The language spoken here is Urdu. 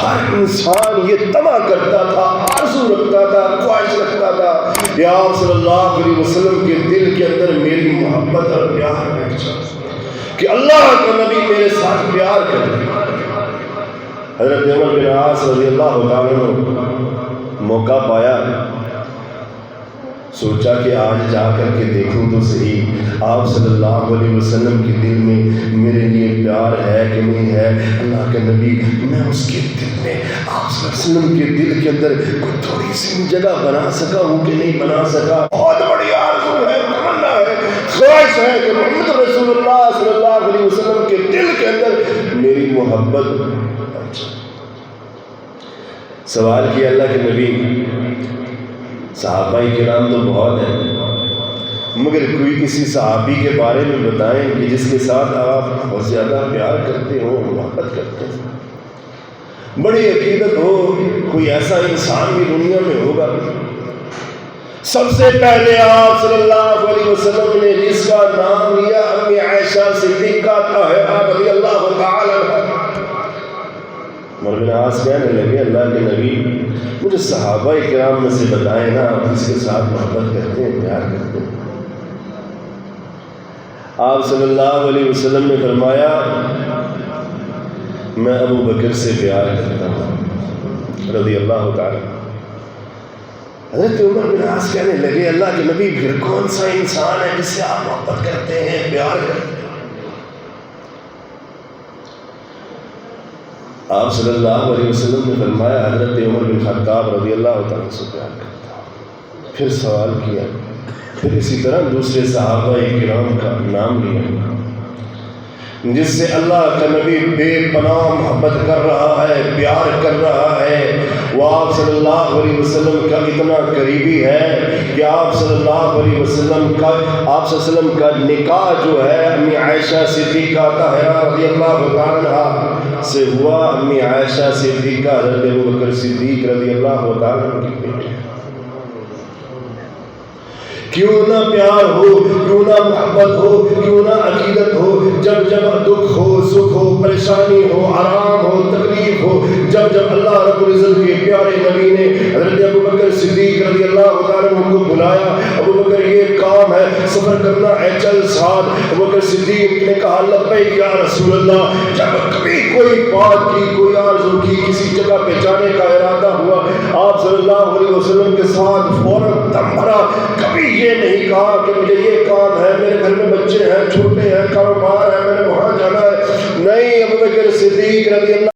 ہر انسان یہ طمع کرتا تھا، آرزو رکھتا تھا، خواہش رکھتا تھا کہ آپ صلی اللہ علیہ وسلم کے دل کے اندر میری محبت اور پیار بیٹھ جائے، کہ اللہ کا نبی میرے ساتھ پیار کرے۔ حضرت عمر بن عاص رضی اللہ تعالیٰ عنہ موقع پایا، سوچا کہ آج جا کر کے دیکھوں تو صحیح آپ صلی اللہ علیہ وسلم کے دل میں میرے لیے پیار ہے کہ نہیں ہے۔ اللہ کے نبی، میں اس کے دل میں آپ صلی اللہ علیہ وسلم کے دل کے اندر کوئی تھوڑی سی جگہ بنا سکا ہوں کہ نہیں بنا سکا۔ بہت بڑی آرزو ہے، تمنا ہے، خواہش ہے کہ محمد رسول اللہ صلی اللہ علیہ وسلم کے دل کے اندر میری محبت۔ سوال کیا اللہ کے نبی، صحابہ کرام تو بہت ہیں، مگر کوئی کسی صحابی کے بارے میں بتائیں کہ جس کے ساتھ آپ بہت زیادہ پیار کرتے ہو، محبت کرتے ہیں، بڑی عقیدت ہو، کوئی ایسا انسان بھی دنیا میں ہوگا۔ سب سے پہلے آپ صلی اللہ علیہ وسلم نے جس کا نام لیا امی عائشہ صدیقہ طاہرہ رضی اللہ تعالی عنہا۔ عمر بن عاص کہنے لگے اللہ کے نبی، مجھے صحابہ کرام میں سے بتائیں نا، آپ کس کے ساتھ محبت کرتے ہیں، پیار کرتے ہیں۔ آپ صلی اللہ علیہ وسلم نے فرمایا میں ابو بکر سے پیار کرتا ہوں رضی اللہ تعالی۔ حضرت عمر بن عاص کہنے لگے اللہ کے نبی، پھر کون سا انسان ہے جس سے آپ محبت کرتے ہیں، پیار کرتے ہیں؟ آپ صلی اللہ علیہ وسلم نے فرمایا حضرت عمر بن خطاب رضی اللہ تعالیٰ سے پیار کرتا ہوں۔ پھر سوال کیا، پھر اسی طرح دوسرے صحابہ کرام کا نام لیا جس سے اللہ کا نبی بے پناہ محبت کر رہا ہے، پیار کر رہا ہے۔ وہ آپ صلی اللہ علیہ وسلم کا اتنا قریبی ہے کہ آپ صلی اللہ علیہ وسلم کا نکاح جو ہے امی عائشہ صدیقہ طاہرہ رضی اللہ تعالی عنہا سے ہوا۔ امی عائشہ صدیقہ حضرت ابوبکر صدیق رضی اللہ تعالی عنہ کی بیٹی۔ کیوں نہ پیار ہو، کیوں نہ محبت ہو، کیوں نہ عقیدت ہو، جب جب دکھ ہو، سکھ ہو، پریشانی ہو، آرام ہو، تکلیف ہو، جب جب اللہ رب العزت کے پیارے نبی نے حضرت ابوبکر صدیق رضی اللہ تعالیٰ عنہ کو بلایا، ابوبکر یہ کام ہے، سفر کرنا ہے، چل ساتھ۔ ابوبکر صدیق نے کہا لبیک یا رسول اللہ۔ جب کبھی کوئی بات کی، کوئی آرزو کی، کسی جگہ پہ جانے کا ارادہ ہوا، آپ صلی اللہ علیہ وسلم کے ساتھ فوراً دم بھرا۔ کبھی یہ نہیں کہا کہ مجھے یہ کام ہے، میرے گھر میں بچے ہیں، چھوٹے ہیں، کاروبار ہے، میں نے وہاں جانا ہے، نہیں۔ ابوبکر صدیق رضی اللہ